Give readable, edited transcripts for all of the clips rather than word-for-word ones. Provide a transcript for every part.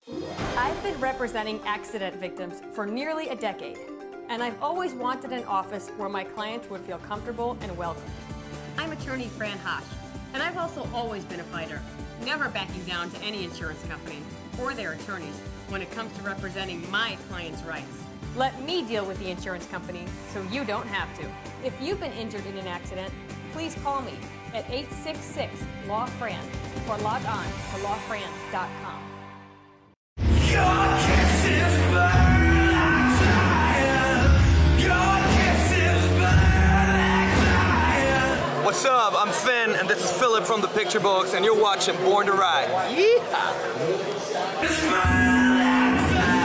I've been representing accident victims for nearly a decade, and I've always wanted an office where my clients would feel comfortable and welcome. I'm attorney Fran Hosh, and I've also always been a fighter, never backing down to any insurance company or their attorneys when it comes to representing my clients' rights. Let me deal with the insurance company so you don't have to. If you've been injured in an accident, please call me at 866-LAW-FRAN or log on to lawfran.com. Your kisses burn like fire. Your kisses burn like fire. What's up? I'm Finn, and this is Philip from the Picture Books, and you're watching Born to Ride. Yeehaw! It's burn like fire.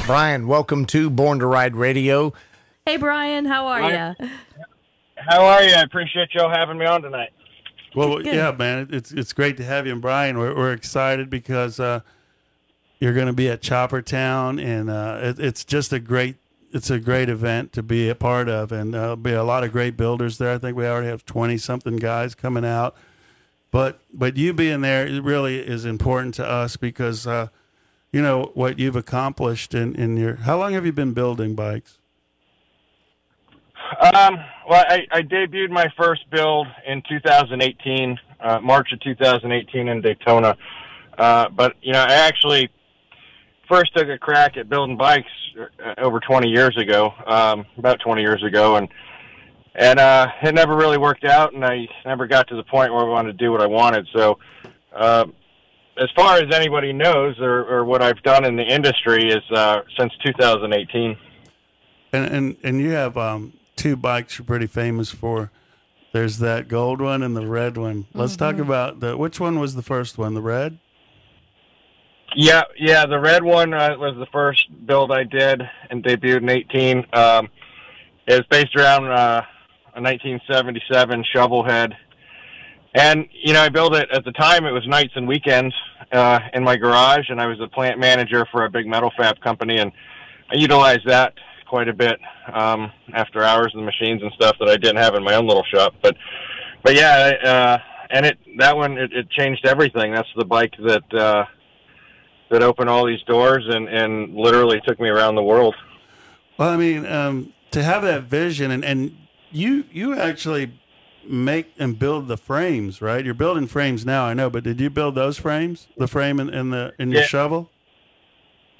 Brian, welcome to Born to Ride Radio. Hey, Brian, how are you? How are you? I appreciate y'all having me on tonight. Well, yeah, man, it's great to have you. And Brian, we're excited because you're going to be at Choppertown, and it's just a great event to be a part of, and there'll be a lot of great builders there. I think we already have 20-something guys coming out, but you being there really is important to us because you know what you've accomplished in your. How long have you been building bikes? Well, I debuted my first build in 2018, March of 2018 in Daytona. But, you know, I actually first took a crack at building bikes over 20 years ago, about 20 years ago. And it never really worked out, and I never got to the point where I wanted to do what I wanted. So, as far as anybody knows or what I've done in the industry is since 2018. And you have two bikes you're pretty famous for. There's that gold one and the red one. Let's talk about which one was the first one, the red? Yeah, the red one was the first build I did and debuted in 18. It was based around a 1977 shovel head. And, you know, I built it, at the time it was nights and weekends in my garage, and I was a plant manager for a big metal fab company, and I utilized that quite a bit after hours in the machines and stuff that I didn't have in my own little shop. But yeah, and it changed everything. That's the bike that opened all these doors and literally took me around the world. Well, I mean, to have that vision, and you actually make and build the frames, right? You're building frames now, I know, but did you build those frames? The frame in your shovel?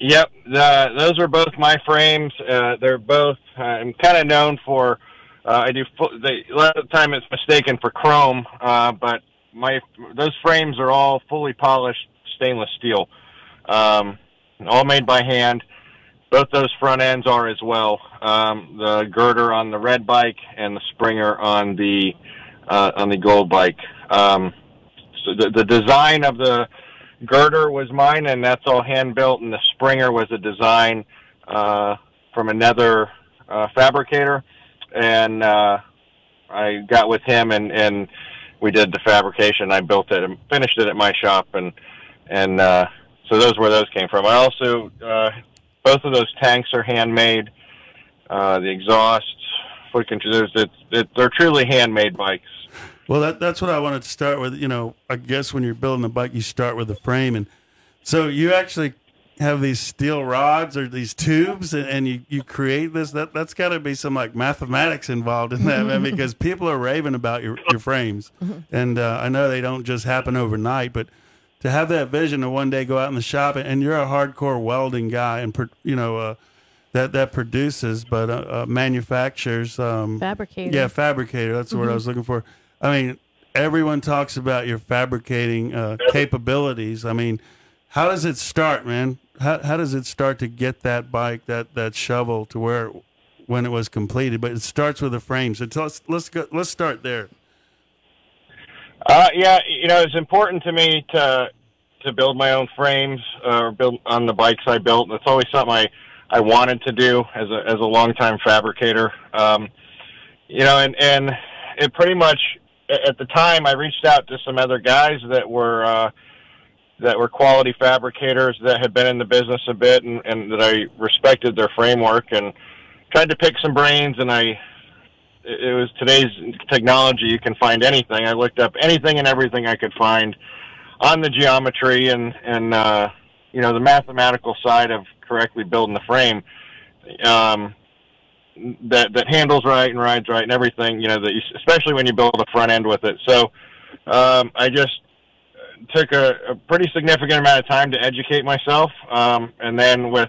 Yep, those are both my frames. They're both. I'm kind of known for. I do. A lot of the time, it's mistaken for chrome, but those frames are all fully polished stainless steel, all made by hand. Both those front ends are as well. The girder on the red bike and the springer on the gold bike. So the design of the girder was mine, and that's all hand built, and the springer was a design from another fabricator, and I got with him and we did the fabrication. I built it and finished it at my shop, and so those where those came from. I also both of those tanks are handmade. The exhausts, foot controllers, they're truly handmade bikes. Well, that's what I wanted to start with. You know, I guess when you're building a bike, you start with the frame. And so you actually, have these steel rods or these tubes, and you create this. That's got to be some like mathematics involved in that, man, because people are raving about your frames, and I know they don't just happen overnight, but to have that vision to one day go out in the shop, and you're a hardcore welding guy, and that produces, but manufactures. Fabricator. Yeah, fabricator. That's the word I was looking for. I mean, everyone talks about your fabricating capabilities. I mean, how does it start, man? How does it start to get that bike, that shovel, to where when it was completed? But it starts with a frame. So let's start there. Yeah, it's important to me to build my own frames or build on the bikes I built. That's always something I wanted to do as a longtime fabricator. And it pretty much, at the time, I reached out to some other guys that were quality fabricators that had been in the business a bit, and that I respected their framework, and tried to pick some brains. And it was today's technology, you can find anything. I looked up anything and everything I could find on the geometry and the mathematical side of correctly building the frame, that handles right and rides right and everything, especially when you build a front end with it. So I just took a pretty significant amount of time to educate myself, and then with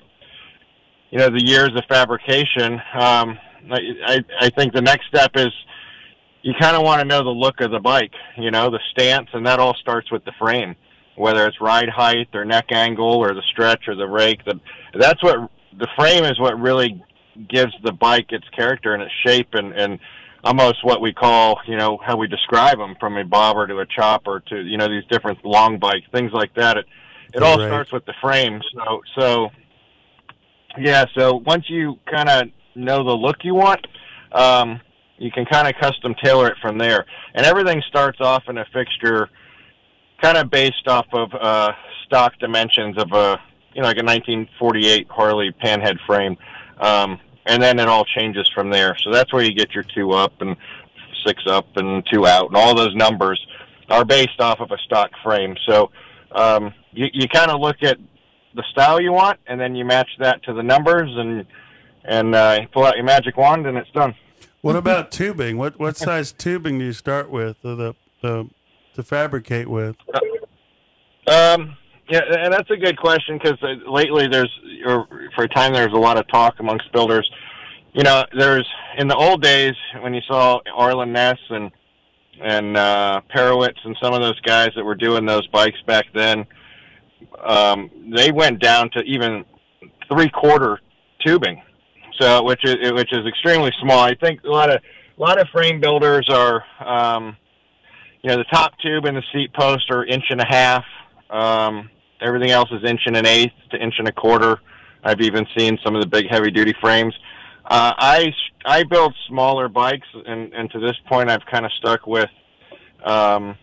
the years of fabrication, I think the next step is you kind of want to know the look of the bike, the stance, and that all starts with the frame, whether it's ride height or neck angle or the stretch or the rake. That's what the frame is, what really gives the bike its character and its shape, and almost what we call, how we describe them, from a bobber to a chopper to, these different long bikes, things like that. It all starts with the frame. So once you kind of know the look you want, you can kind of custom tailor it from there. And everything starts off in a fixture kind of based off of stock dimensions of like a 1948 Harley panhead frame. And then it all changes from there. So that's where you get your 2 up and 6 up and 2 out, and all those numbers are based off of a stock frame. So you kind of look at the style you want, and then you match that to the numbers, and pull out your magic wand, and it's done. What about tubing? What size tubing do you start with to fabricate with? Yeah, and that's a good question, because lately for a time there's a lot of talk amongst builders. There's, in the old days when you saw Arlen Ness and Perowitz and some of those guys that were doing those bikes back then, they went down to even 3/4 tubing, so which is extremely small. I think a lot of frame builders are, the top tube and the seat post are 1.5 inches. Everything else is 1.125 to 1.25 inches. I've even seen some of the big heavy-duty frames. I build smaller bikes, and to this point, I've kind of stuck with, a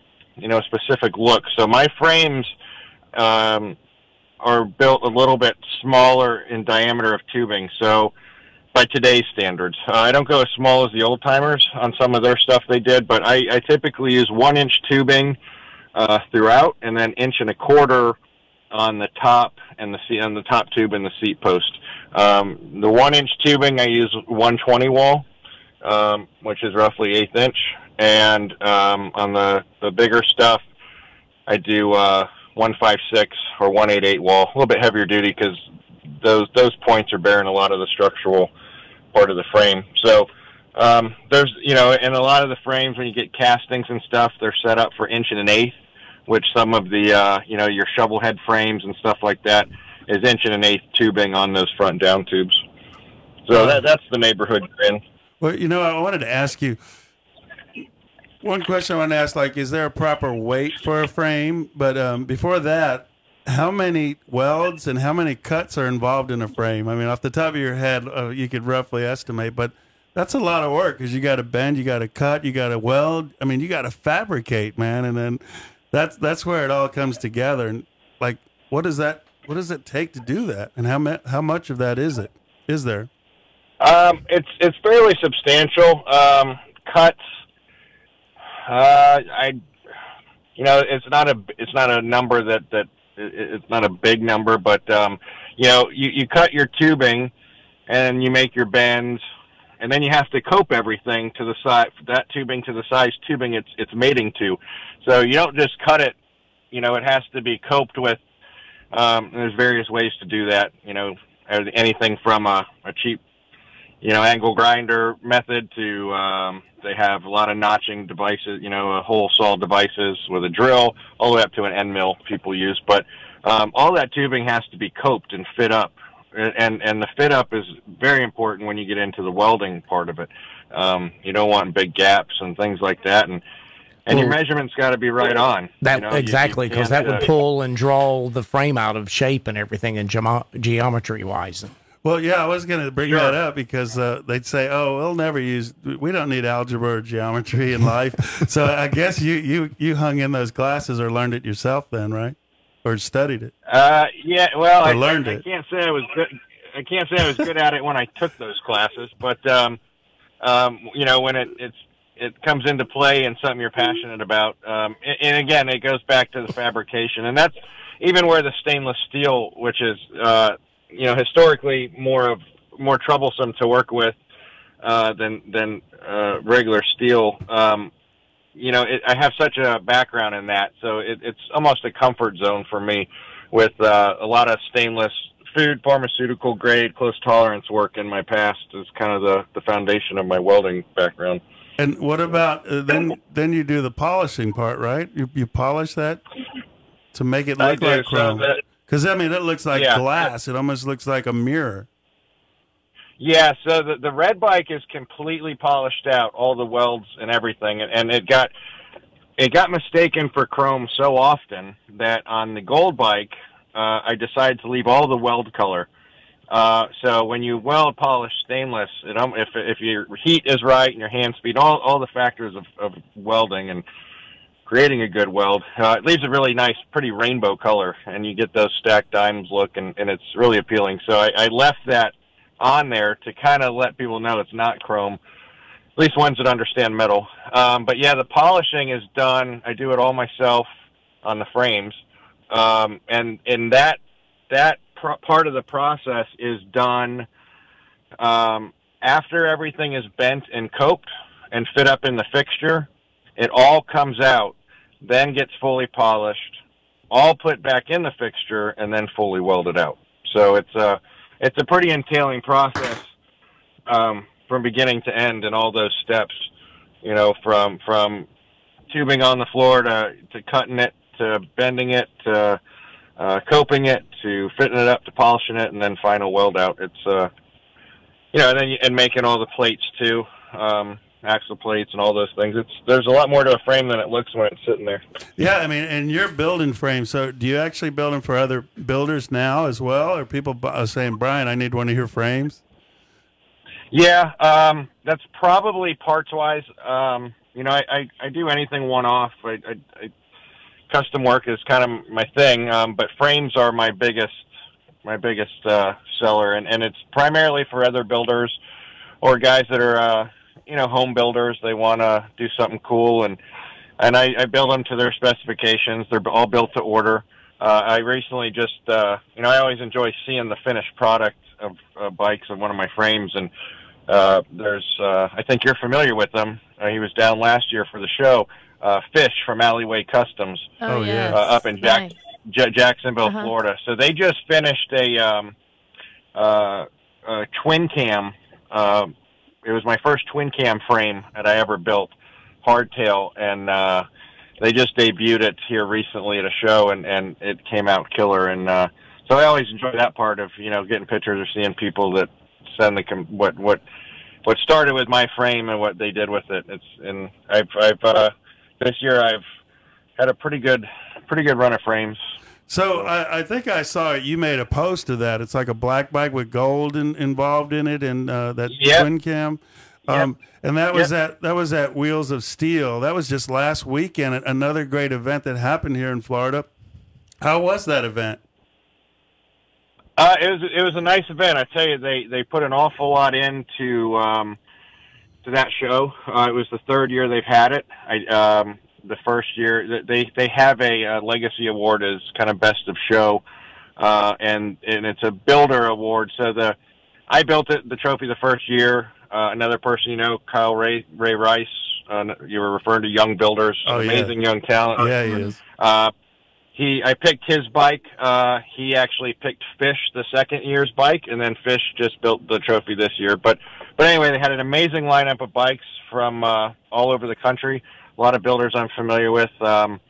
specific look. So my frames are built a little bit smaller in diameter of tubing. So by today's standards, I don't go as small as the old timers on some of their stuff they did, but I typically use 1-inch tubing throughout, and then 1.25 inches on the top and on the top tube and the seat post. The 1-inch tubing, I use 120 wall, which is roughly 1/8 inch, and on the bigger stuff, I do 156 or 188 wall, a little bit heavier duty, because those points are bearing a lot of the structural part of the frame. So there's, in a lot of the frames, when you get castings and stuff, they're set up for 1.125 inch, which some of the, your shovel head frames and stuff like that is 1.125 inch tubing on those front down tubes. So that's the neighborhood you're in. Well, I wanted to ask you, one question I want to ask, is there a proper weight for a frame? But before that, how many welds and how many cuts are involved in a frame? I mean, off the top of your head, you could roughly estimate, but that's a lot of work, because you got to bend, you got to cut, you got to weld. I mean, you got to fabricate, man, and then that's where it all comes together. And what does it take to do that? And how much of that is there? It's fairly substantial. Cuts, it's not a number that it's not a big number, but you know, you cut your tubing and you make your bends, and then you have to cope everything to the size, that tubing to the size tubing it's mating to. So you don't just cut it, you know, it has to be coped with. There's various ways to do that, you know, anything from a cheap, you know, angle grinder method to they have a lot of notching devices, you know, hole saw devices with a drill, all the way up to an end mill people use. But all that tubing has to be coped and fit up. And the fit up is very important when you get into the welding part of it. You don't want big gaps and things like that, and your measurements got to be right on. That, you know, exactly, because that would pull and draw the frame out of shape and everything, and geometry wise. Well, yeah, I was going to bring that up because they'd say, "Oh, we don't need algebra or geometry in life." So I guess you hung in those classes or learned it yourself then, right? Or studied it? Yeah, well, I learned it. I can't say I was good. I can't say I was good at it when I took those classes, but you know, when it comes into play and something you're passionate about, and again, it goes back to the fabrication, and that's even where the stainless steel, which is you know, historically more troublesome to work with than regular steel. You know, I have such a background in that, so it's almost a comfort zone for me with a lot of stainless food, pharmaceutical grade, close tolerance work in my past is kind of the foundation of my welding background. And what about then you do the polishing part, right? You polish that to make it look like chrome. Because, I mean, it looks like glass. It almost looks like a mirror. Yeah, so the red bike is completely polished out, all the welds and everything, and it got mistaken for chrome so often that on the gold bike, I decided to leave all the weld color. So when you weld polished stainless, if your heat is right and your hand speed, all the factors of welding and creating a good weld, it leaves a really nice, pretty rainbow color, and you get those stacked diamonds look, and it's really appealing. So I left that on there to kind of let people know it's not chrome, at least ones that understand metal. But yeah, the polishing is done. I do it all myself on the frames. And that part of the process is done after everything is bent and coped and fit up in the fixture. It all comes out, then gets fully polished, all put back in the fixture, and then fully welded out. So it's a pretty entailing process from beginning to end, and all those steps, you know, from tubing on the floor to cutting it, to bending it, to coping it, to fitting it up, to polishing it, and then final weld out. It's you know, and making all the plates too, axle plates and all those things. There's a lot more to a frame than it looks when it's sitting there. Yeah, I mean, and you're building frames. So do you actually build them for other builders now as well? Or people saying, Brian, I need one of your frames? Yeah, that's probably parts-wise. You know, I do anything one-off. I custom work is kind of my thing, but frames are my biggest seller, and it's primarily for other builders or guys that are you know, home builders. They want to do something cool, and I build them to their specifications. They're all built to order. I recently just you know, I always enjoy seeing the finished product of bikes of one of my frames, and there's I think you're familiar with them. He was down last year for the show. Fish from Alleyway Customs. Oh yeah, up in Jacksonville, Florida. So they just finished a twin cam. It was my first twin cam frame that I ever built, hardtail, and they just debuted it here recently at a show, and it came out killer. And so I always enjoy that part of, you know, getting pictures or seeing people that send what started with my frame and what they did with it. And I've this year I've had a pretty good run of frames. So I think I saw it. You made a post of that. It's like a black bike with gold involved in it, and that twin cam. And that was at Wheels of Steel. That was just last weekend. Another great event that happened here in Florida. How was that event? It was a nice event. I tell you, they put an awful lot into to that show. It was the third year they've had it. the first year. They have a legacy award as kind of best of show, and it's a builder award. So I built the trophy the first year. Another person, Kyle Ray Rice. You were referring to young builders, amazing young talent. Yeah, he is. I picked his bike. He actually picked Fish the second year's bike, and then Fish just built the trophy this year. But anyway, they had an amazing lineup of bikes from all over the country. A lot of builders I'm familiar with. It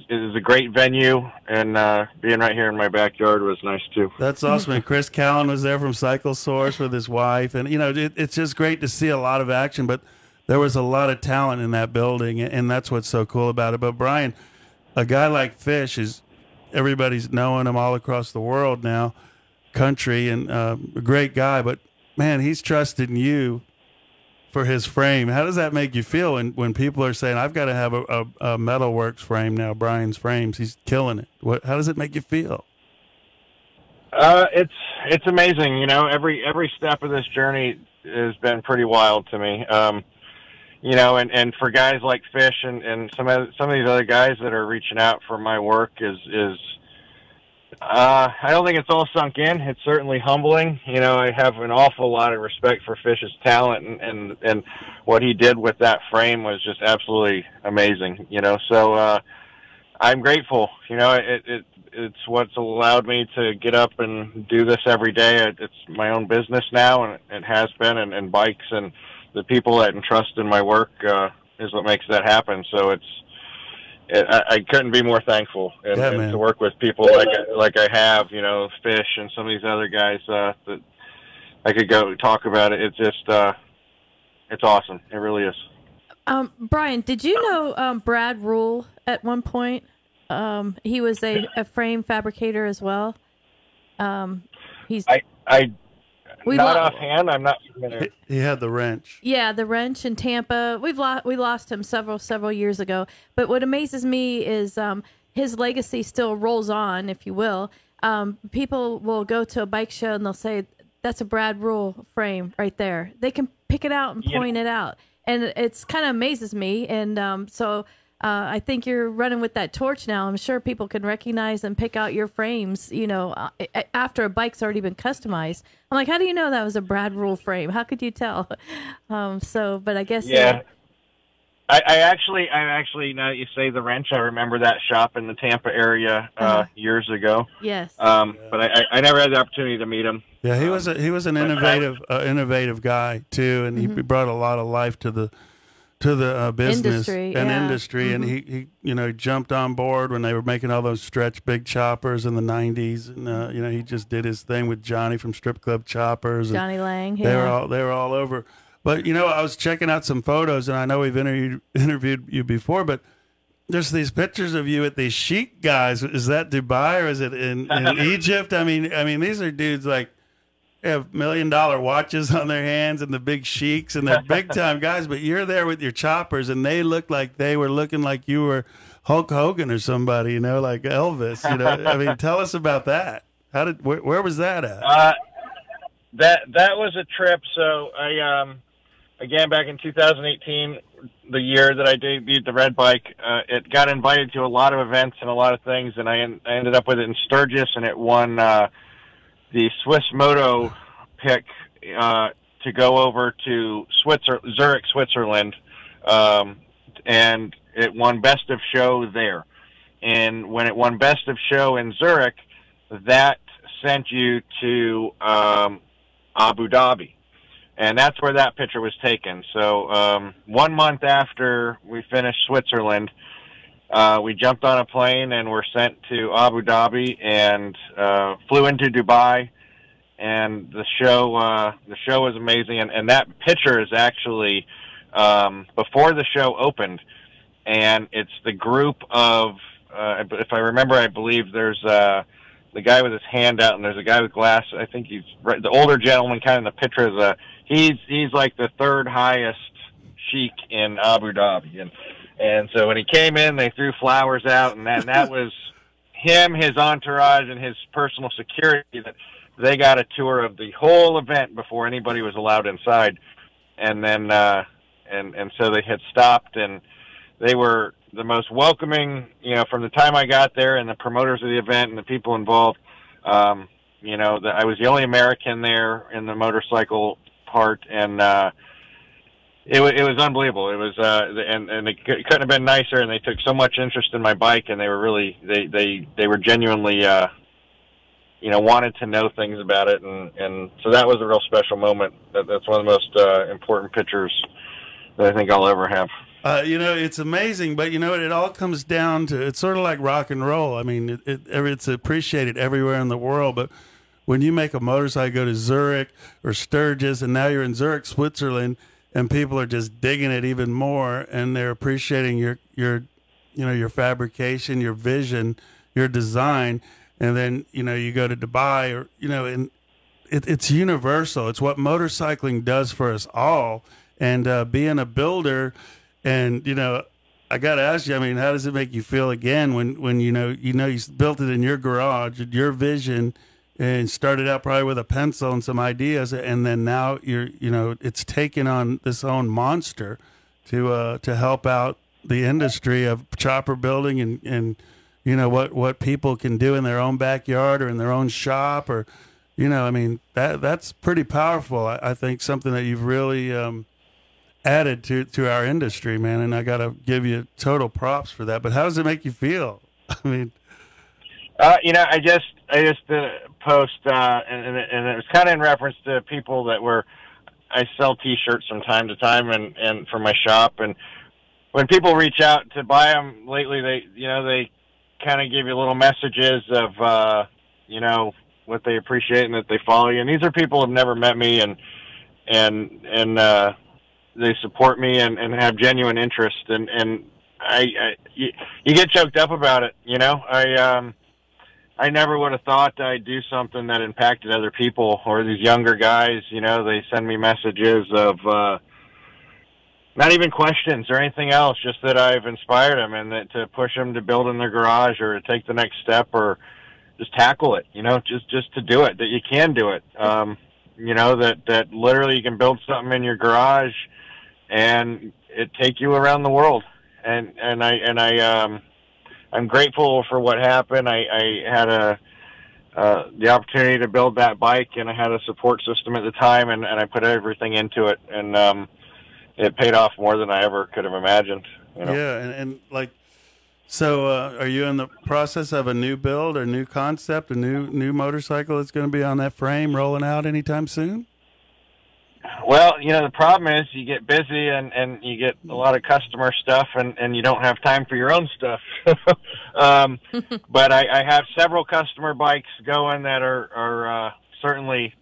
was a great venue, and being right here in my backyard was nice too. That's awesome. And Chris Callan was there from Cycle Source with his wife, and it's just great to see a lot of action. But there was a lot of talent in that building, and that's what's so cool about it. But Brian, a guy like Fish everybody's knowing him all across the world now, country, and a great guy. But man, he's trusting you for his frame. How does that make you feel when people are saying, I've got to have a Metalworks frame now, Brian's frames, he's killing it? How does it make you feel? It's amazing. Every step of this journey has been pretty wild to me. And for guys like Fish and some of these other guys that are reaching out for my work is I don't think it's all sunk in. It's certainly humbling. I have an awful lot of respect for Fish's talent, and what he did with that frame was just absolutely amazing. So I'm grateful. It's what's allowed me to get up and do this every day. It's my own business now, and it has been, and bikes and the people that entrust in my work is what makes that happen. So I couldn't be more thankful, and to work with people like I have, Fish and some of these other guys that I could go talk about it. It's just it's awesome. It really is. Brian, did you know Brad Rule at one point? He was a frame fabricator as well. Not offhand, I'm not familiar. He had the wrench. Yeah, the wrench in Tampa. We lost him several years ago. But what amazes me is his legacy still rolls on, if you will. People will go to a bike show and they'll say, "That's a Brad Rule frame right there." They can pick it out and point it out, and it's kind of amazes me. And so I think you're running with that torch now. I'm sure people can recognize and pick out your frames, after a bike's already been customized. I'm like, how do you know that was a Brad Rule frame? How could you tell? But I guess... Yeah. I actually, now that you say the wrench, I remember that shop in the Tampa area years ago. Yes. But I never had the opportunity to meet him. Yeah, he was an innovative guy, too, and he brought a lot of life to the business industry, and he jumped on board when they were making all those stretch big choppers in the 90s, and he just did his thing with Johnny from Strip Club Choppers, and Johnny Lang. They were all over. But I was checking out some photos, and I know we've interviewed you before, but there's these pictures of you at these chic guys. Is that Dubai or is it in Egypt? I mean these are dudes like. They have $1 million watches on their hands and the big sheiks, and they're big time guys, but you're there with your choppers and they look like they were looking like you were Hulk Hogan or somebody, like Elvis, I mean, tell us about that. Where was that at? That was a trip. So I, again, back in 2018, the year that I debuted the Red Bike, it got invited to a lot of events and a lot of things, and I ended up with it in Sturgis, and it won, the Swiss Moto pick to go over to Zurich, Switzerland, and it won Best of Show there. And when it won Best of Show in Zurich, that sent you to Abu Dhabi. And that's where that picture was taken. So 1 month after we finished Switzerland, we jumped on a plane and were sent to Abu Dhabi and flew into Dubai. And the show was amazing. And that picture is actually before the show opened. And it's the group of, if I remember, I believe there's the guy with his hand out, and there's a guy with glass. I think he's right, the older gentleman, kind of in the picture is he's like the third highest sheik in Abu Dhabi. And so when he came in, they threw flowers out, and that was him, his entourage, and his personal security. That they got a tour of the whole event before anybody was allowed inside, and then and so they had stopped, and they were the most welcoming, from the time I got there, and the promoters of the event and the people involved. I was the only American there in the motorcycle part, and it was unbelievable. It was, and it couldn't have been nicer. And they took so much interest in my bike, and they were really, they were genuinely, wanted to know things about it, and so that was a real special moment. That's one of the most important pictures that I think I'll ever have. It's amazing, but it all comes down to, it's sort of like rock and roll. I mean, it's appreciated everywhere in the world, but when you make a motorcycle go to Zurich or Sturgis, and now you're in Zurich, Switzerland, and people are just digging it even more, and they're appreciating your fabrication, your vision, your design, and then you go to Dubai, or and it's universal. It's what motorcycling does for us all, and being a builder. And, I got to ask you, I mean, how does it make you feel again when you built it in your garage, your vision, and started out probably with a pencil and some ideas, and then now it's taken on this own monster to help out the industry of chopper building and what people can do in their own backyard or in their own shop, or, I mean, that's pretty powerful. I think something that you've really, added to our industry, man, and I got to give you total props for that. But how does it make you feel? I mean, I just did a post, and it was kind of in reference to people I sell T-shirts from time to time, and for my shop, and when people reach out to buy them lately, they kind of give you little messages of what they appreciate and that they follow you. And these are people who have never met me, and they support me and have genuine interest, and you get choked up about it. I never would have thought I'd do something that impacted other people, or these younger guys. They send me messages of not even questions or anything else, just that I've inspired them, and that to push them to build in their garage, or to take the next step, or just tackle it. Just to do it, that you can do it. That literally you can build something in your garage and it take you around the world. And I'm grateful for what happened. I had the opportunity to build that bike, and I had a support system at the time, and I put everything into it, and it paid off more than I ever could have imagined. Yeah, and like, so are you in the process of a new build or new concept, a new motorcycle that's going to be on that frame rolling out anytime soon? Well, the problem is you get busy and you get a lot of customer stuff, and you don't have time for your own stuff. But I have several customer bikes going that are certainly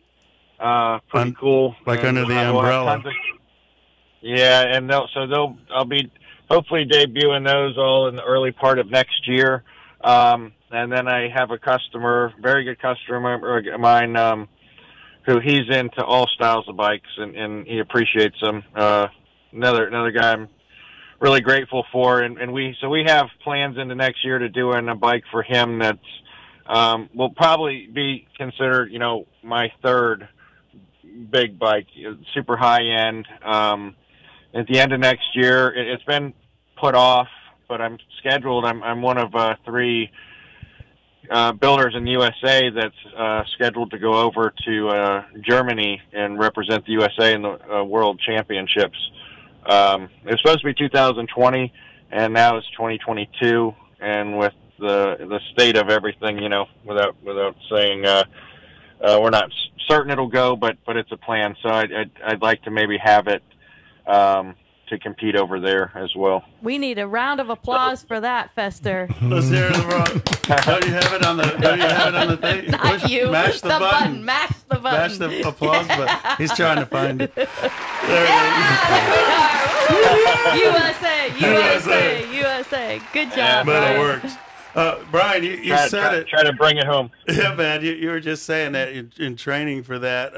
pretty cool. Like under the umbrella. And I'll be hopefully debuting those all in the early part of next year. And then I have a customer, very good customer of mine, who he's into all styles of bikes, and he appreciates them. Another guy I'm really grateful for, and we have plans into next year to doing a bike for him that's will probably be considered, my third big bike, super high end. At the end of next year, it's been put off, but I'm scheduled. I'm one of three builders in the USA that's scheduled to go over to Germany and represent the USA in the World Championships. It was supposed to be 2020, and now it's 2022. And with the state of everything, without saying, we're not certain it'll go, but it's a plan. So I'd like to maybe have it to compete over there as well. We need a round of applause for that, Fester. Let's hear it. Don't you have it on the thing? Not Push, you. Mash the button. Mash the button. Mash the applause button. He's trying to find it. There USA. Good job, But Brian. it works. Brian, you said it. Try to bring it home. Yeah, man. You were just saying that in training for that,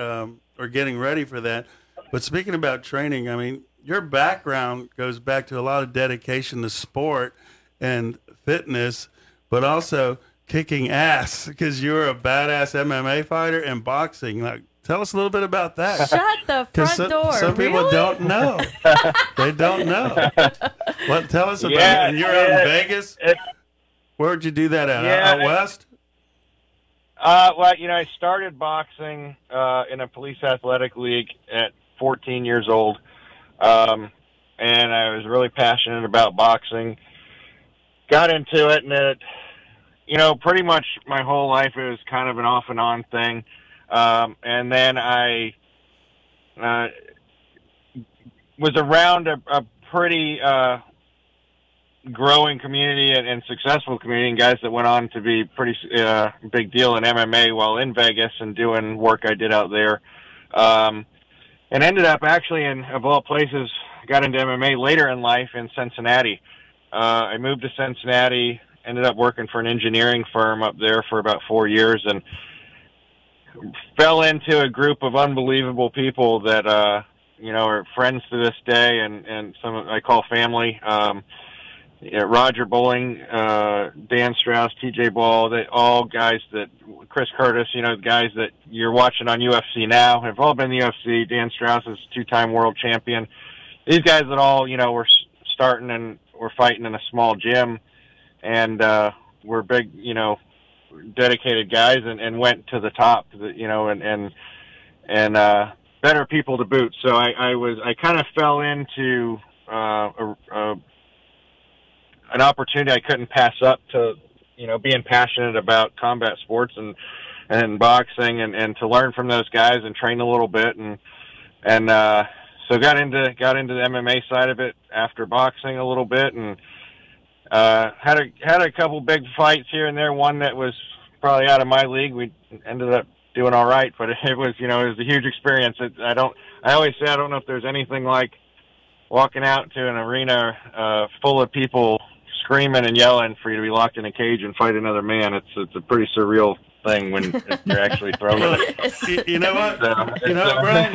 or getting ready for that. But speaking about training, I mean, your background goes back to a lot of dedication to sport and fitness, but also kicking ass, because you're a badass MMA fighter and boxing. Like, Tell us a little bit about that. Shut the front door. Some people Really? don't know. They don't know. What? Tell us about it. And you're out in Vegas? Where'd you do that at? Out west? Well, you know, I started boxing in a police athletic league at 14 years old, and I was really passionate about boxing. Got into it, and it, you know, pretty much my whole life it was kind of an off and on thing. And then I was around a pretty growing community and successful community, and guys that went on to be pretty big deal in MMA while in Vegas and doing work I did out there. And ended up actually in, of all places, got into MMA later in life in Cincinnati. I moved to Cincinnati, ended up working for an engineering firm up there for about 4 years, and fell into a group of unbelievable people that, you know, are friends to this day, and some I call family. Roger Bowling, Dan Strauss, TJ Ball, they all guys that, Chris Curtis, you know, guys that you're watching on UFC now, have all been in the UFC. Dan Strauss is two-time world champion. These guys that all, you know, were starting and were fighting in a small gym, and were big, you know, dedicated guys, and went to the top, you know, and better people to boot. So I kind of fell into an opportunity I couldn't pass up to, you know, being passionate about combat sports and boxing, and to learn from those guys and train a little bit, and so got into the MMA side of it after boxing a little bit, and had a couple big fights here and there. One that was probably out of my league. We ended up doing all right, but it was, you know, it was a huge experience. I always say I don't know if there's anything like walking out to an arena full of people screaming and yelling for you to be locked in a cage and fight another man. It's a pretty surreal thing when you're actually thrown in it. You know what? You know what, Brian?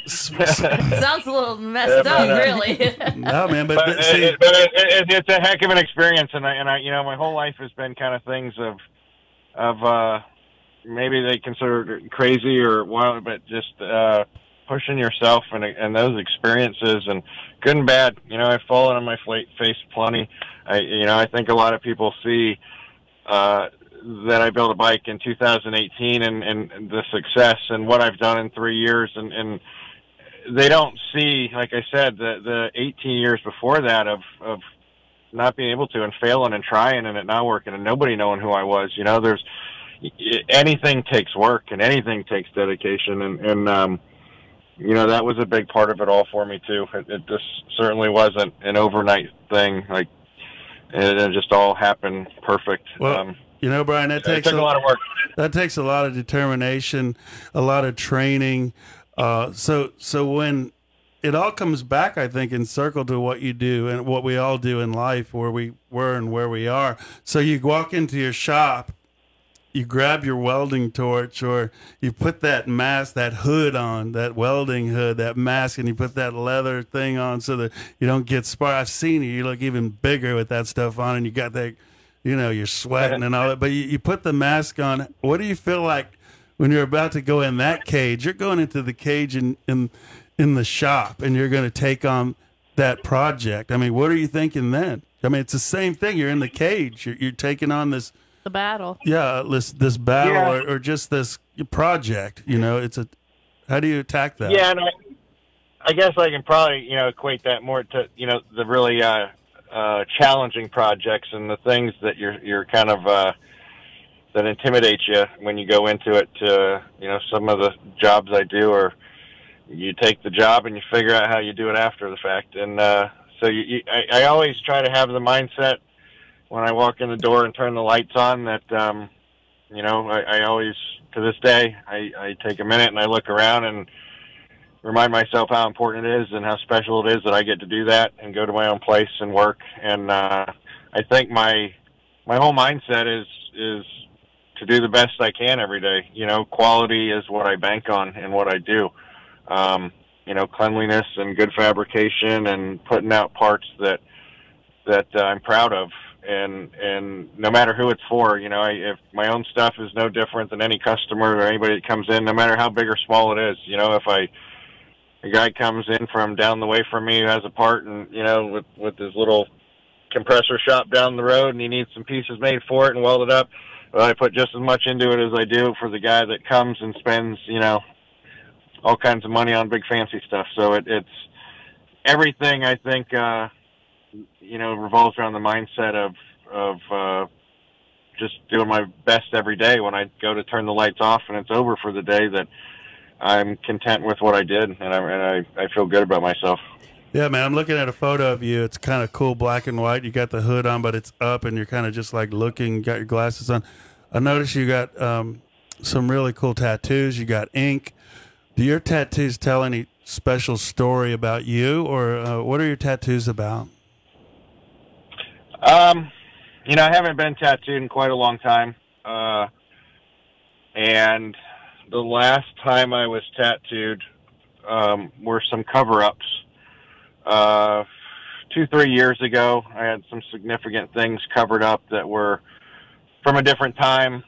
Sounds a little messed up, really. No, man, but it's a heck of an experience, and I, you know, my whole life has been kind of things of maybe they consider it crazy or wild, but just pushing yourself and those experiences, and good and bad. You know, I've fallen on my face plenty. I think a lot of people see that I built a bike in 2018 and the success and what I've done in 3 years, and they don't see, like I said, the 18 years before that of not being able to, and failing and trying and it not working, and nobody knowing who I was. You know, anything takes work and anything takes dedication, and you know, that was a big part of it all for me too. It just certainly wasn't an overnight thing. Like, it just all happened perfect. Well, you know, Brian, that takes a lot of work. That takes a lot of determination, a lot of training. So when it all comes back, I think, in circle to what you do and what we all do in life, where we were and where we are. So you walk into your shop, you grab your welding torch, or you put that mask, that hood on, that welding hood, that mask, and you put that leather thing on so that you don't get sparked. I've seen you. You look even bigger with that stuff on, and you got that, you know, you're sweating and all that. But you put the mask on. What do you feel like when you're about to go in that cage? You're going into the cage in the shop, and you're going to take on that project. I mean, what are you thinking then? I mean, it's the same thing. You're in the cage. You're taking on this. The battle. Yeah, this battle, or just this project. You know, how do you attack that? Yeah, and I guess I can probably, you know, equate that more to, you know, the really challenging projects and the things that you're kind of that intimidate you when you go into it. You know, some of the jobs I do, or you take the job and you figure out how you do it after the fact, and so I always try to have the mindset when I walk in the door and turn the lights on that, you know, I always, to this day, I take a minute and I look around and remind myself how important it is and how special it is that I get to do that and go to my own place and work. And I think my whole mindset is to do the best I can every day. You know, quality is what I bank on and what I do. You know, cleanliness and good fabrication and putting out parts that I'm proud of. and no matter who it's for, you know, if my own stuff is no different than any customer or anybody that comes in, no matter how big or small it is, you know, if a guy comes in from down the way from me who has a part and, you know, with his little compressor shop down the road and he needs some pieces made for it and welded up, well, I put just as much into it as I do for the guy that comes and spends, you know, all kinds of money on big fancy stuff. So it's everything, I think, you know, revolves around the mindset of just doing my best every day. When I go to turn the lights off and it's over for the day, that I'm content with what I did, and I feel good about myself. Yeah, man, I'm looking at a photo of you. It's kind of cool, black and white. You got the hood on, but it's up, and you're kind of just like looking, got your glasses on. I noticed you got some really cool tattoos. You got ink. Do your tattoos tell any special story about you, or what are your tattoos about? You know, I haven't been tattooed in quite a long time. And the last time I was tattooed were some cover-ups. 2-3 years ago, I had some significant things covered up that were from a different time,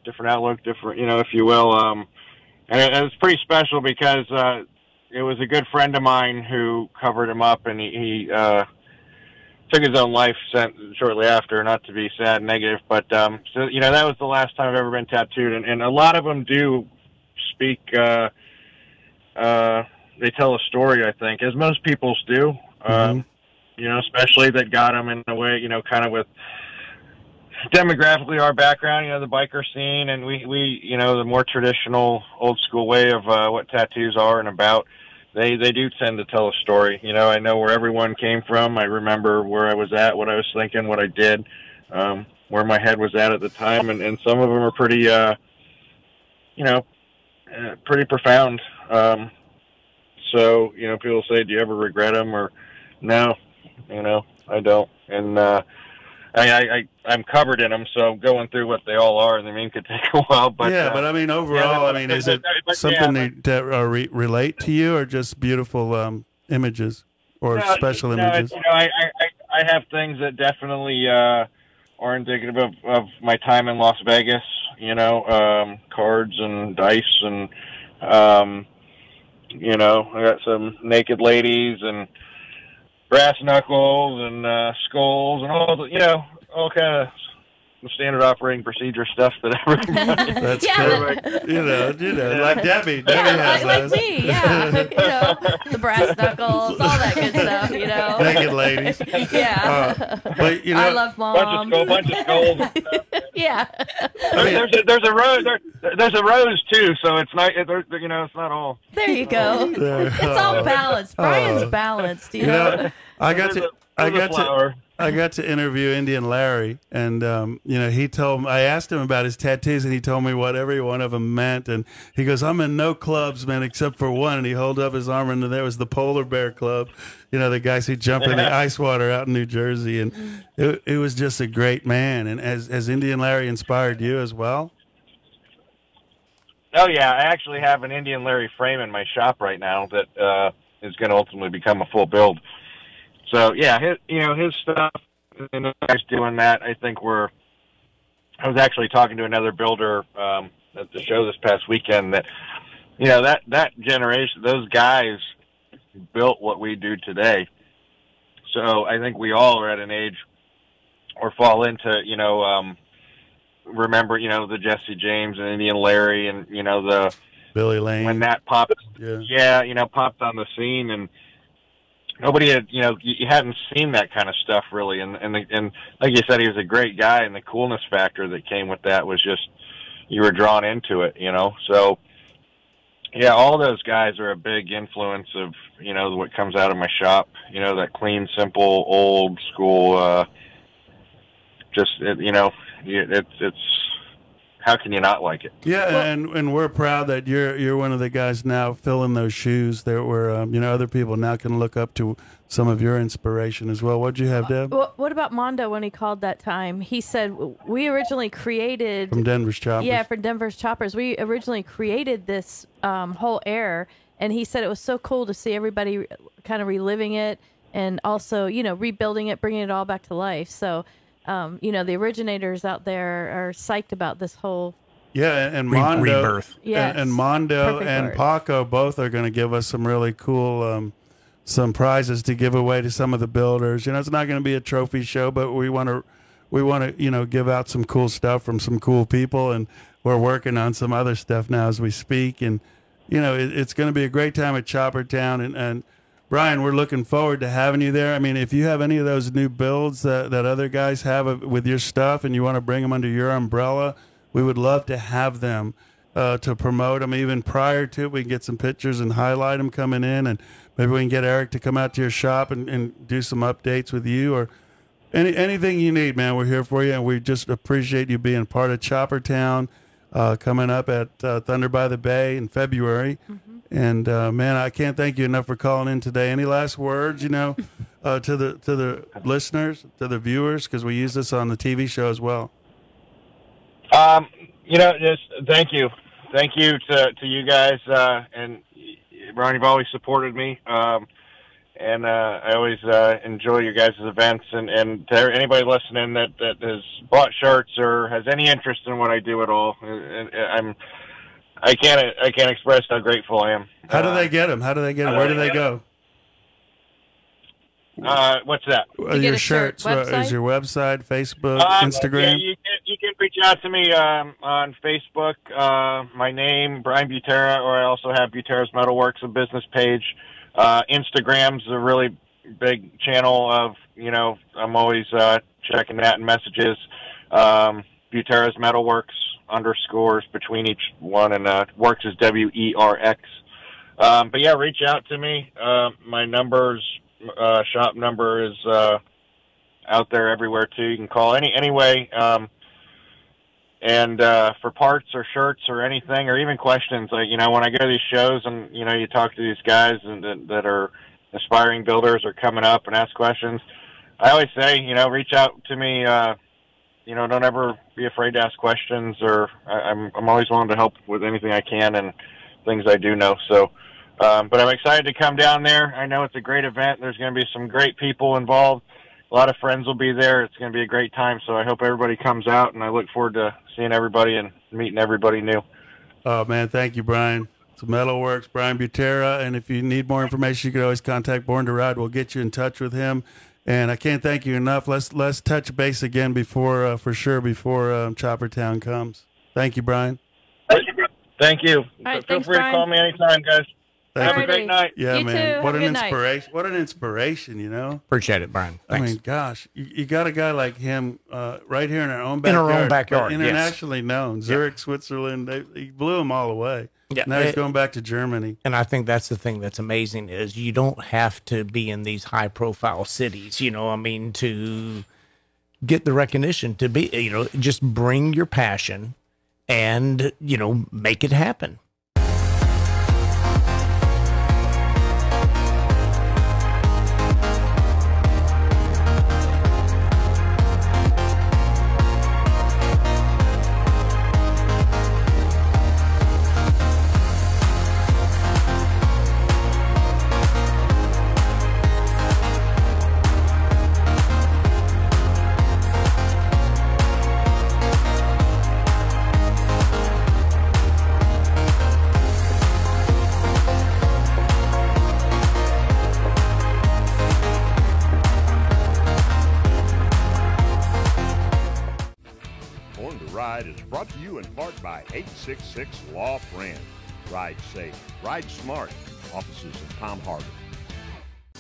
different outlook, different, you know, if you will. And it was pretty special because it was a good friend of mine who covered him up, and he took his own life shortly after, not to be sad and negative, but so, you know, that was the last time I've ever been tattooed, and a lot of them do speak, they tell a story, I think, as most people's do, you know, especially that got them in a way, you know, kind of with demographically our background, you know, the biker scene, and we you know, the more traditional old school way of what tattoos are and about. They do tend to tell a story. You know, I know where everyone came from. I remember where I was at, what I was thinking, what I did, where my head was at the time, and some of them are pretty, you know, pretty profound. So, you know, people say, do you ever regret them? Or no, you know, I don't. And I'm covered in them, so going through what they all are, I mean, could take a while. But yeah, but I mean, overall, yeah, I mean, is it something that relate to you, or just beautiful images or special images? You know, I have things that definitely are indicative of my time in Las Vegas. You know, cards and dice, and you know, I got some naked ladies and brass knuckles and skulls and all the, you know, all kind of standard operating procedure stuff that everybody. That's cool. You know, like Debbie. Debbie has like those. Me, yeah. You know, the brass knuckles, all that good stuff. You know, naked ladies. Yeah. But you know, I love mom. Bunch of skulls. Yeah. There's a rose. There's a rose too, so it's not. You know, it's not all. There you go. It's all balanced. Brian's balanced. You know? I got to interview Indian Larry, and you know, he told me, I asked him about his tattoos, and he told me what every one of them meant. And he goes, "I'm in no clubs, man, except for one." And he held up his arm, and there was the Polar Bear Club. You know, the guys who jump in the ice water out in New Jersey, and it was just a great man. And has Indian Larry inspired you as well? Oh yeah, I actually have an Indian Larry frame in my shop right now that is going to ultimately become a full build. So yeah, his stuff, and guys doing that. I think I was actually talking to another builder at the show this past weekend that, you know, that generation, those guys built what we do today. So I think we all are at an age or fall into, you know, remember, you know, the Jesse James and Indian Larry, and, you know, the Billy Lane when that popped, yeah, you know, popped on the scene, and nobody had, you know, you hadn't seen that kind of stuff really, and like you said, he was a great guy, and the coolness factor that came with that was just, you were drawn into it, you know. So yeah, all those guys are a big influence of, you know, what comes out of my shop. You know, that clean, simple, old school. You know, it's how can you not like it? Yeah, and we're proud that you're one of the guys now filling those shoes. There were you know, other people now can look up to some of your inspiration as well. What'd you have, Deb? What about Mondo when he called that time? He said we originally created from Denver's Choppers. Yeah, for Denver's Choppers, we originally created this whole air, and he said it was so cool to see everybody kind of reliving it, and also, you know, rebuilding it, bringing it all back to life. So the originators out there are psyched about this whole. Yeah, and Mondo, rebirth. Yes. and Mondo Perfect and word. Paco both are going to give us some really cool some prizes to give away to some of the builders. It's not going to be a trophy show, but we want to give out some cool stuff from some cool people, and we're working on some other stuff now as we speak. And it's going to be a great time at Choppertown. And Brian, we're looking forward to having you there. I mean, if you have any of those new builds that other guys have with your stuff, and you want to bring them under your umbrella, we would love to have them to promote them. Even prior to it, we can get some pictures and highlight them coming in, and maybe we can get Eric to come out to your shop and do some updates with you, or anything you need, man. We're here for you, and we just appreciate you being part of Choppertown coming up at Thunder by the Bay in February. And man, I can't thank you enough for calling in today. Any last words, to the listeners, to the viewers, because we use this on the TV show as well. Just thank you to you guys, and Ron, you've always supported me, and I always enjoy your guys' events, and to anybody listening that has bought shirts or has any interest in what I do at all, I can't express how grateful I am. How do they get them? Where do they go? What's that? Your shirts. Is your website, Facebook, Instagram? Yeah, you can reach out to me on Facebook. My name, Brian Buttera, or I also have Buttera's Metalworks, a business page. Instagram's a really big channel of, I'm always checking that in messages. Buttera's Metalworks _ between each one, and Werx is WERX. But yeah, reach out to me. My shop number is out there everywhere too. You can call anyway. And for parts or shirts or anything, or even questions, like when I go to these shows and you talk to these guys that are aspiring builders or coming up and ask questions, I always say reach out to me. Don't ever be afraid to ask questions, or I'm always willing to help with anything I can and things I do know. So. But I'm excited to come down there. I know it's a great event. There's going to be some great people involved. A lot of friends will be there. It's going to be a great time. So I hope everybody comes out, and I look forward to seeing everybody and meeting everybody new. Oh, man, thank you, Brian. It's Metalworks, Brian Buttera. And if you need more information, you can always contact Born to Ride. We'll get you in touch with him. And I can't thank you enough. Let's touch base again before Choppertown comes. Thank you, Brian. Thank you. right, Feel thanks, free Brian. to call me anytime, guys. Have a Alrighty. great night. Yeah, You man. too. What Have an a good night. inspiration! What an inspiration! Appreciate it, Brian. I Thanks. mean, gosh, you got a guy like him right here in our own backyard. our own backyard, but internationally known. Zurich, Switzerland. He blew them all away. Yeah, Now he's going back to Germany. And I think that's the thing that's amazing is you don't have to be in these high profile cities, to get the recognition, to be, just bring your passion and, make it happen. Born to Ride is brought to you in part by 866 Law Friend. Ride safe, ride smart. Offices in Palm Harbor.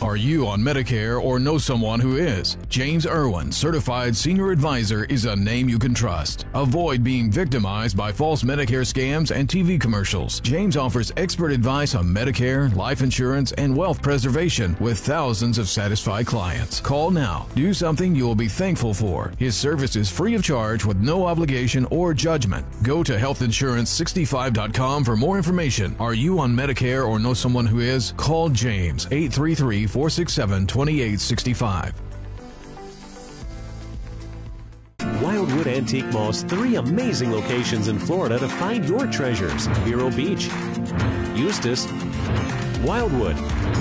Are you on Medicare or know someone who is? James Irwin, Certified Senior Advisor, is a name you can trust. Avoid being victimized by false Medicare scams and TV commercials. James offers expert advice on Medicare, life insurance, and wealth preservation with thousands of satisfied clients. Call now. Do something you will be thankful for. His service is free of charge with no obligation or judgment. Go to healthinsurance65.com for more information. Are you on Medicare or know someone who is? Call James 833-467-2865. Wildwood Antique Mall's 3 amazing locations in Florida to find your treasures: Vero Beach, Eustis, Wildwood,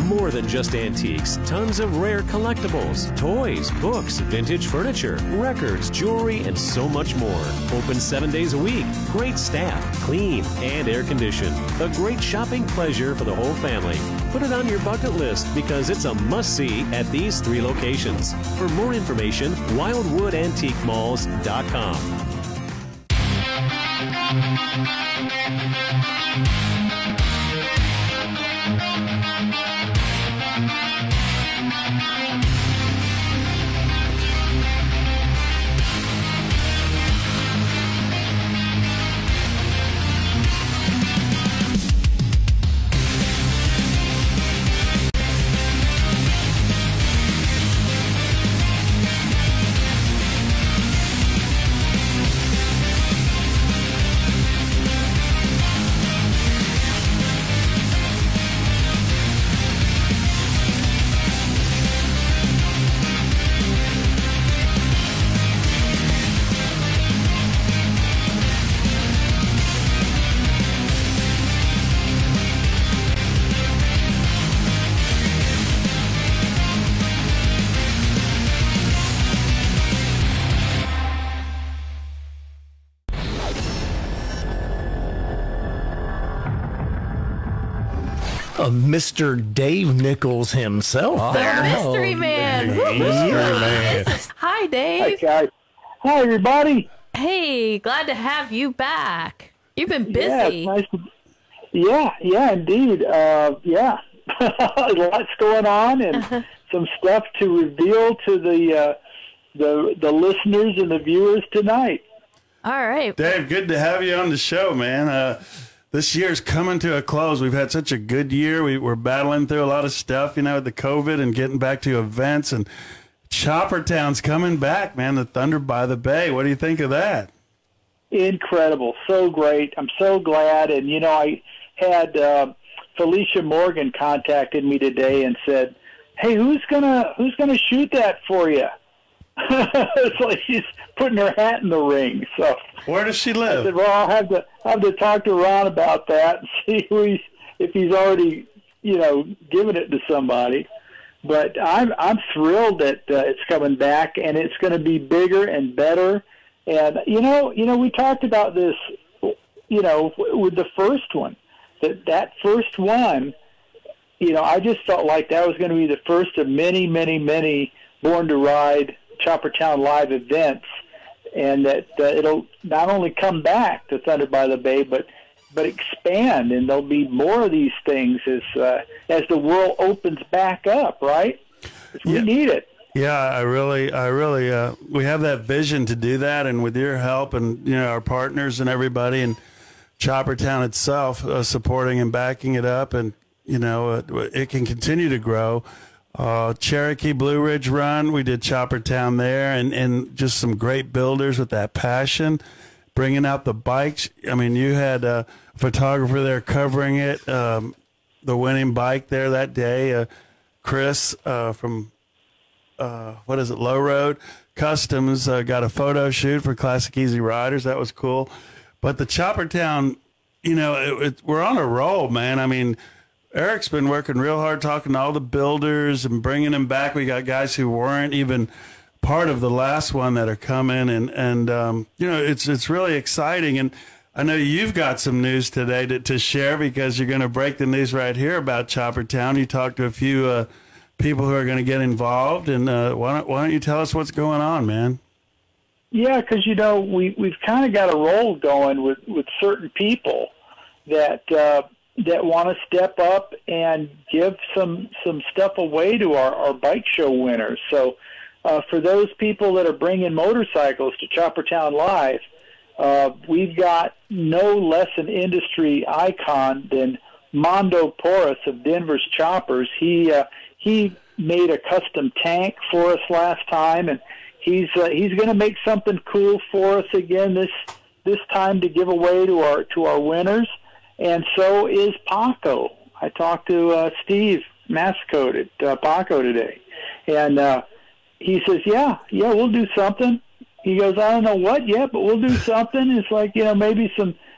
more than just antiques, tons of rare collectibles, toys, books, vintage furniture, records, jewelry, and so much more. Open 7 days a week, great staff, clean, and air-conditioned. A great shopping pleasure for the whole family. Put it on your bucket list because it's a must-see at these 3 locations. For more information, wildwoodantiquemalls.com. Mr. Dave Nichols himself. The mystery man. Mystery man. Hi, Dave. Hi, guys. Hi, everybody. Hey, glad to have you back. You've been busy. Yeah, it's nice to, yeah, indeed. Yeah, lots going on and some stuff to reveal to the listeners and the viewers tonight. All right. Dave, good to have you on the show, man. This year's coming to a close. We've had such a good year. We're battling through a lot of stuff, with the COVID and getting back to events. And Choppertown's coming back, man. The Thunder by the Bay. What do you think of that? Incredible. So great. I'm so glad. And, I had Felicia Morgan contacted me today and said, hey, who's gonna shoot that for you? It's like she's putting her hat in the ring. So where does she live? I said, well, I'll have to talk to Ron about that and see if he's already given it to somebody. But I'm thrilled that it's coming back, and it's going to be bigger and better. And we talked about this with the first one, that first one. I just felt like that was going to be the first of many, many, many Born to Ride Choppertown live events, and that it'll not only come back to Thunder by the Bay, but expand, and there'll be more of these things as the world opens back up, right? We need it. Yeah, I really, we have that vision to do that, and with your help and our partners and everybody, and Choppertown itself supporting and backing it up, and it can continue to grow. Cherokee Blue Ridge Run, we did Choppertown there, and just some great builders with that passion, bringing out the bikes. I mean, you had a photographer there covering it, the winning bike there that day, Chris from, Low Road Customs, got a photo shoot for Classic Easy Riders. That was cool. But the Choppertown, we're on a roll, man. I mean, Erick's been working real hard talking to all the builders and bringing them back. We got guys who weren't even part of the last one that are coming, and it's really exciting. And I know you've got some news today to share, because you're going to break the news right here about Choppertown. You talked to a few people who are going to get involved, and why don't you tell us what's going on, man? Yeah, because we've kind of got a roll going with certain people that want to step up and give some stuff away to our bike show winners. So for those people that are bringing motorcycles to Choppertown Live, we've got no less an industry icon than Mondo Porras of Denver's Choppers. He made a custom tank for us last time, and he's going to make something cool for us again this time to give away to our winners. And so is Paco. I talked to Steve Mascote at Paco today, and he says, yeah, we'll do something. He goes, I don't know what yet, but we'll do something. It's like, maybe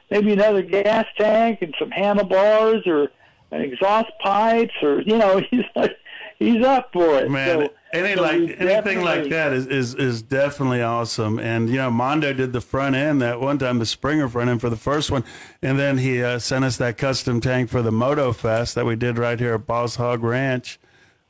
another gas tank and some handlebars, or an exhaust pipes, or he's up for it. Man, anything like that is definitely awesome. And Mondo did the front end that one time, the Springer front end for the first one, and then he sent us that custom tank for the Moto Fest that we did right here at Boss Hogg Ranch.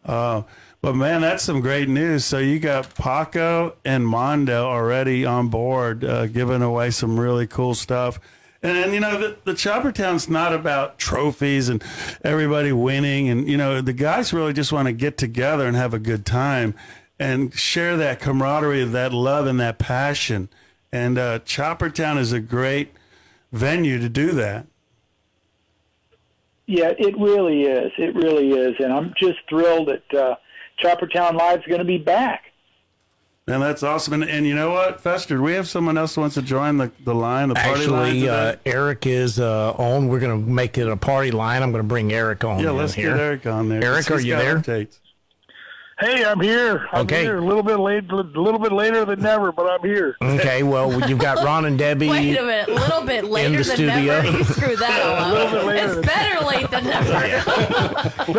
But man, that's some great news. So you got Paco and Mondo already on board, giving away some really cool stuff. And the Choppertown's not about trophies and everybody winning. And, the guys really just want to get together and have a good time and share that camaraderie, that love and that passion. And Choppertown is a great venue to do that. Yeah, it really is. It really is. And I'm just thrilled that Choppertown Live is going to be back. And that's awesome. And you know what, Fester, we have someone else who wants to join the line, the party line. Actually, Erick is on. We're going to make it a party line. I'm going to bring Erick on. Yeah, let's here. get Erick on there. Erick, are you there? Updates. Hey, I'm here. I'm here. A little bit later than never, but I'm here. Okay, well, you've got Ron and Debbie. Wait a minute, a little bit later than never. You screwed that all up. It's better late than never.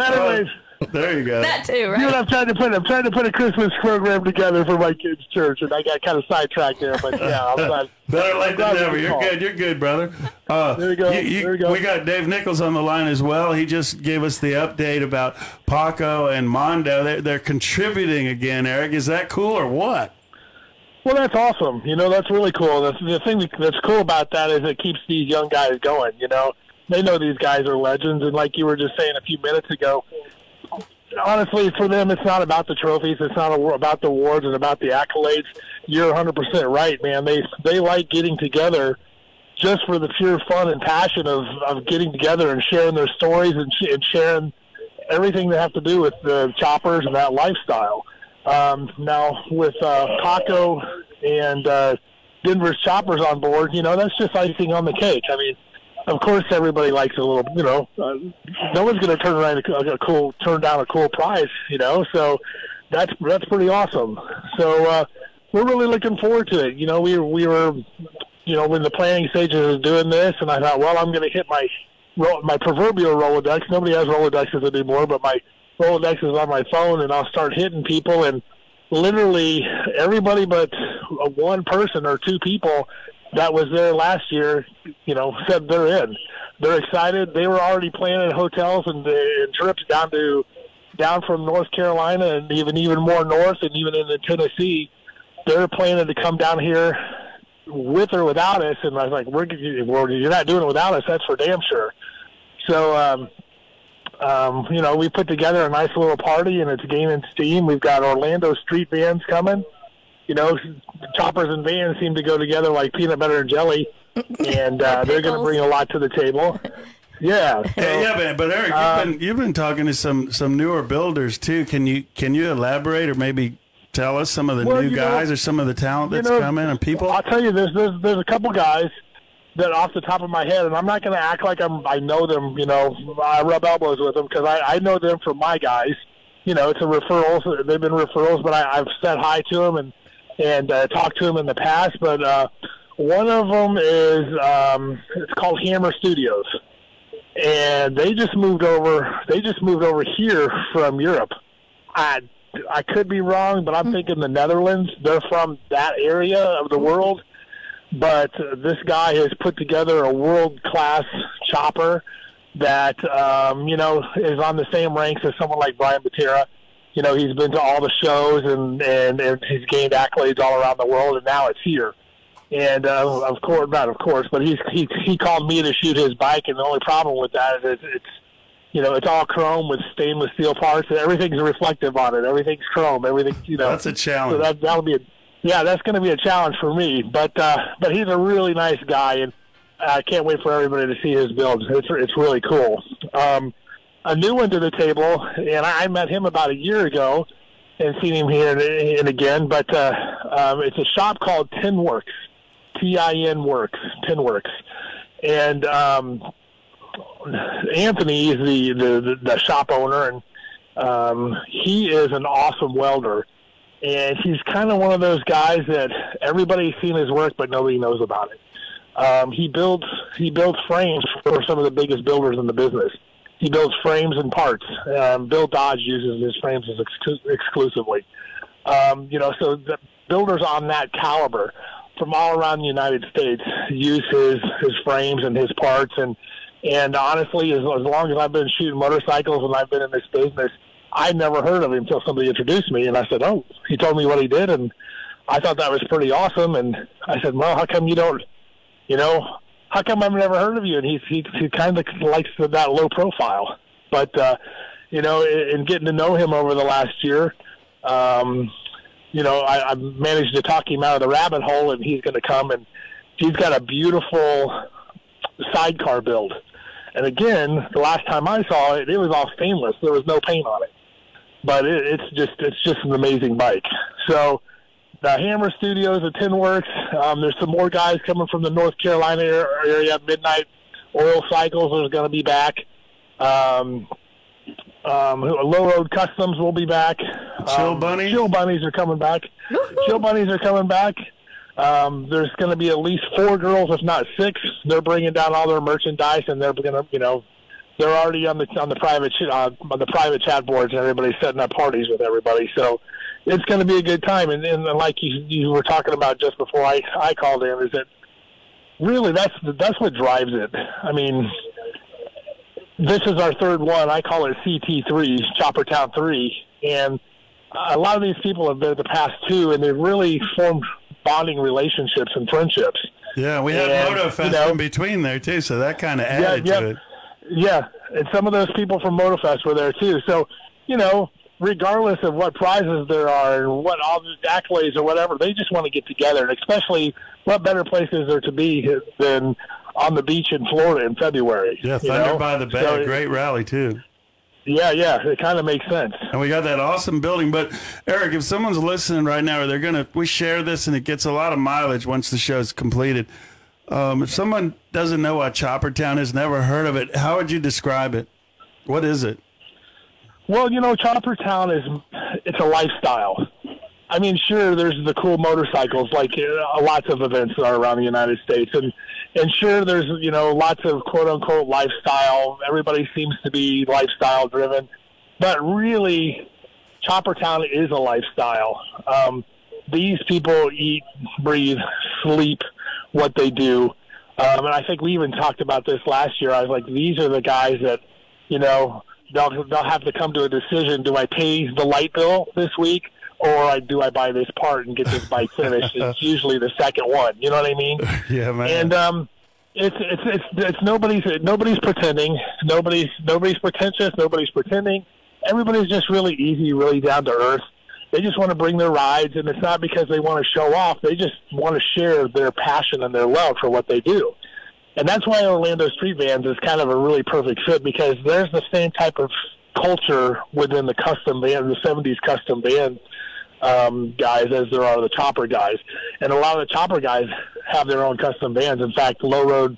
Anyways, there you go. That too, right? I'm trying to put a Christmas program together for my kids' church, and I got kind of sidetracked there. But yeah, I'm glad. Better late than never. You're good. You're good, brother. There you go. There you go. We got Dave Nichols on the line as well. He just gave us the update about Paco and Mondo. They're contributing again, Erick. Is that cool or what? Well, that's awesome. That's really cool. The thing that's cool about that is it keeps these young guys going. They know these guys are legends, and like you were just saying a few minutes ago, honestly, for them, it's not about the trophies. It's not about the awards and about the accolades. You're 100% right, man. They like getting together just for the pure fun and passion of getting together and sharing their stories and sharing everything they have to do with the choppers and that lifestyle. Now, with Paco and Denver's choppers on board, that's just icing on the cake. I mean, of course, everybody likes a little, no one's going to turn down a cool prize, so that's pretty awesome. So we're really looking forward to it. We were, when the planning stages of doing this, and I thought, well, I'm going to hit my proverbial Rolodex. Nobody has Rolodexes anymore, but my Rolodex is on my phone, and I'll start hitting people, and literally everybody but one person or two people that was there last year, said they're in. They're excited. They were already planning hotels and trips down from North Carolina and even more north, and even into Tennessee. They're planning to come down here with or without us. And I was like, you're not doing it without us. That's for damn sure. So, we put together a nice little party, and it's gaining steam. We've got Orlando street bands coming. Choppers and vans seem to go together like peanut butter and jelly, and they're going to bring a lot to the table. Yeah. So, but Erick, you've been talking to some newer builders too. Can you elaborate or maybe tell us some of the new guys or some of the talent that's coming and people? I'll tell you, there's a couple guys that off the top of my head, and I'm not going to act like I know them. I rub elbows with them because I know them from my guys. It's a referral. They've been referrals, but I've said hi to them and talked to them in the past. But one of them is it's called Hammer Studios, and they just moved over. They just moved over here from Europe. I could be wrong, but I'm thinking the Netherlands. They're from that area of the world. But this guy has put together a world-class chopper that, is on the same ranks as someone like Brian Buttera. He's been to all the shows and he's gained accolades all around the world, and now it's here. And not of course, but he called me to shoot his bike, and the only problem with that is it's all chrome with stainless steel parts, and everything's reflective on it. Everything's chrome. Everything's That's a challenge. So that'll be that's going to be a challenge for me. But he's a really nice guy, and I can't wait for everybody to see his builds. It's really cool. A new one to the table, and I met him about a year ago and seen him here and again, but it's a shop called Tinworks, T-I-N Works, Tinworks. And Anthony is the shop owner, and he is an awesome welder. And he's kind of one of those guys that everybody's seen his work, but nobody knows about it. He builds frames for some of the biggest builders in the business. He builds frames and parts. Bill Dodge uses his frames exclusively. So the builders on that caliber from all around the United States use his frames and his parts. And honestly, as long as I've been shooting motorcycles and I've been in this business, I never heard of him until somebody introduced me. And I said, oh, he told me what he did. And I thought that was pretty awesome. And I said, well, how come you don't, how come I've never heard of you? And he kind of likes that low profile. But, in getting to know him over the last year, I managed to talk him out of the rabbit hole, and he's going to come, and he's got a beautiful sidecar build. And again, the last time I saw it, it was all stainless. There was no paint on it. But it's just an amazing bike. So the Hammer Studios at Werx. There's some more guys coming from the North Carolina area. Midnight Oil Cycles is going to be back. Low Road Customs will be back. Chill Bunnies? Chill Bunnies are coming back. Chill Bunnies are coming back. There's going to be at least 4 girls, if not 6. They're bringing down all their merchandise, and they're going to, they're already on the private chat boards, and everybody's setting up parties with everybody. So it's going to be a good time. And like you were talking about just before I called in, is that really that's what drives it. I mean, this is our 3rd one. I call it CT3, Choppertown 3, and a lot of these people have been at the past 2, and they've really formed bonding relationships and friendships. Yeah, we had MotoFest in between there too, so that kind of added to it. Yeah, and some of those people from MotoFest were there too. So, regardless of what prizes there are and what all the accolades or whatever, they just want to get together. And especially, what better place is there to be than on the beach in Florida in February? Yeah, Thunder by the Bay, so great rally too. Yeah, it kind of makes sense. And we got that awesome building. But Eric, if someone's listening right now, or we share this and it gets a lot of mileage once the show's completed. If someone doesn't know what Choppertown is, never heard of it, how would you describe it? What is it? Well, Choppertown it's a lifestyle. I mean, sure, there's the cool motorcycles, like lots of events are around the United States, and sure, there's lots of quote unquote lifestyle. Everybody seems to be lifestyle driven, but really, Choppertown is a lifestyle. These people eat, breathe, sleep what they do, and I think we even talked about this last year. I was like, these are the guys that they'll have to come to a decision: do I pay the light bill this week, or do I buy this part and get this bike finished? It's usually the second one. You know what I mean? Yeah, man. And it's nobody's pretending. Nobody's pretentious. Nobody's pretending. Everybody's just really easy, really down to earth. They just want to bring their rides, and it's not because they want to show off. They just want to share their passion and their love for what they do. And that's why Orlando Street Vans is kind of a really perfect fit, because there's the same type of culture within the custom van, the 70s custom van guys, as there are the chopper guys. And a lot of the chopper guys have their own custom vans. In fact, Low Road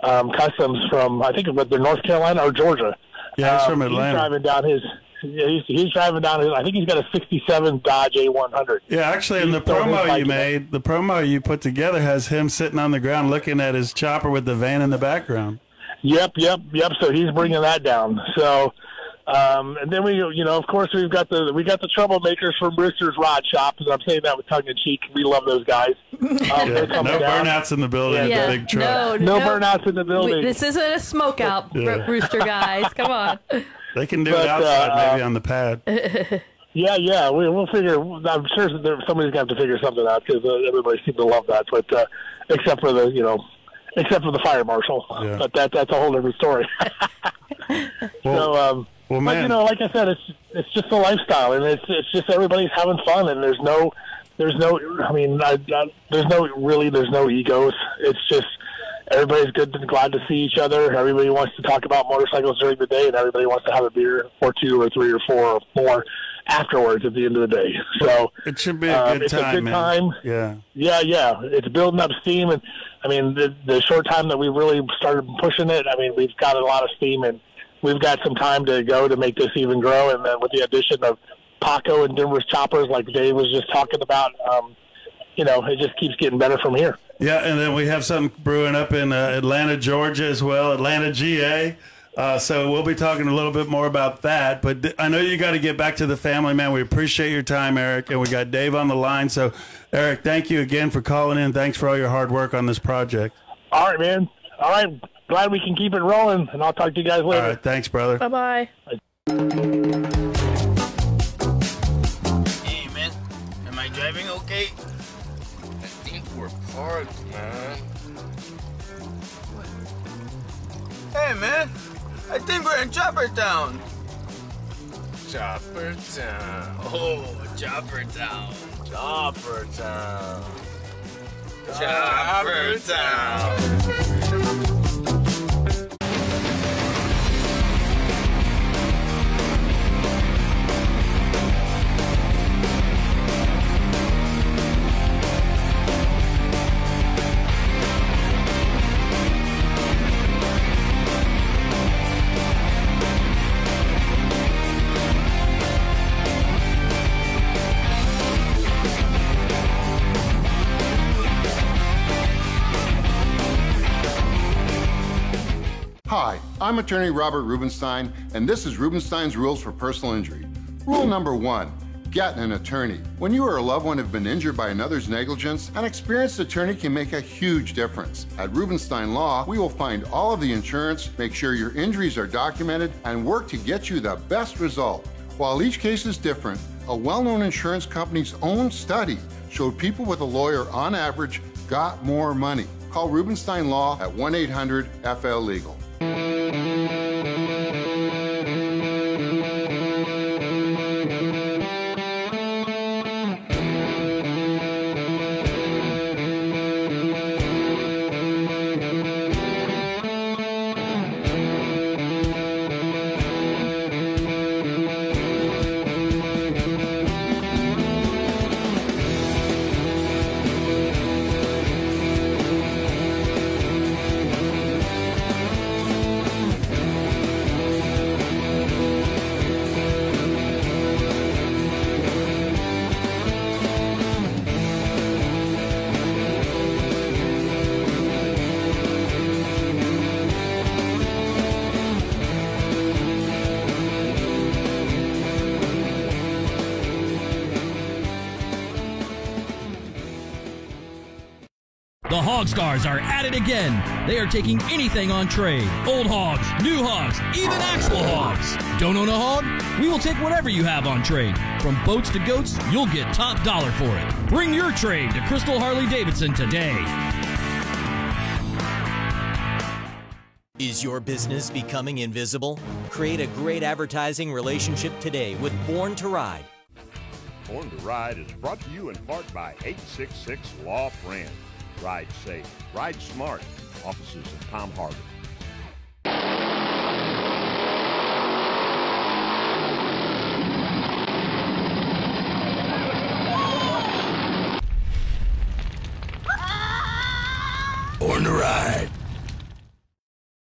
Customs from, I think, they're North Carolina or Georgia. Yeah, he's from Atlanta. He's driving down his... He's driving down his, I think he's got a 67 Dodge A100. Yeah, actually, in the promo you made, the promo you put together has him sitting on the ground looking at his chopper with the van in the background. Yep. So he's bringing that down. So, and then we, of course, we got the troublemakers from Brewster's Rod Shop, and I'm saying that with tongue in cheek. We love those guys. No burnouts in the building. Yeah. The big truck. No burnouts in the building. This isn't a smoke out, Brewster guys. Come on. They can do it outside, maybe on the pad. Yeah. We'll figure. I'm sure somebody's going to have to figure something out, because everybody seems to love that. But except for the fire marshal. Yeah. But that's a whole different story. Well, man. But like I said, it's just a lifestyle, and it's just everybody's having fun, and there's no egos. It's just everybody's good and glad to see each other. Everybody wants to talk about motorcycles during the day, and everybody wants to have a beer or 2 or 3 or 4 or more afterwards at the end of the day. So it should be a good time. It's a good time. Yeah. Yeah. It's building up steam, and I mean, the short time that we really started pushing it, I mean, we've got a lot of steam, and we've got some time to go to make this even grow. And then with the addition of Paco and Denver's choppers, like Dave was just talking about, it just keeps getting better from here. Yeah, and then we have something brewing up in Atlanta, Georgia as well, Atlanta, GA. So we'll be talking a little bit more about that. But I know you got to get back to the family, man. We appreciate your time, Eric. And we got Dave on the line. So, Eric, thank you again for calling in. Thanks for all your hard work on this project. All right, man. All right. Glad we can keep it rolling, and I'll talk to you guys later. All right. Thanks, brother. Bye-bye. Hey, man. Am I driving okay? I think we're parked, man. Hey, man. I think we're in Choppertown. Choppertown. Oh, Choppertown. Choppertown. Choppertown. Hi, I'm attorney Robert Rubenstein, and this is Rubenstein's Rules for Personal Injury. Rule number 1, get an attorney. When you or a loved one have been injured by another's negligence, an experienced attorney can make a huge difference. At Rubenstein Law, we will find all of the insurance, make sure your injuries are documented, and work to get you the best result. While each case is different, a well-known insurance company's own study showed people with a lawyer on average got more money. Call Rubenstein Law at 1-800-FL-LEGAL. The Hog Scars are at it again. They are taking anything on trade. Old hogs, new hogs, even actual hogs. Don't own a hog? We will take whatever you have on trade. From boats to goats, you'll get top dollar for it. Bring your trade to Crystal Harley-Davidson today. Is your business becoming invisible? Create a great advertising relationship today with Born to Ride. Born to Ride is brought to you in part by 866 Law Friend. Ride safe, ride smart. Offices in Palm Harbor.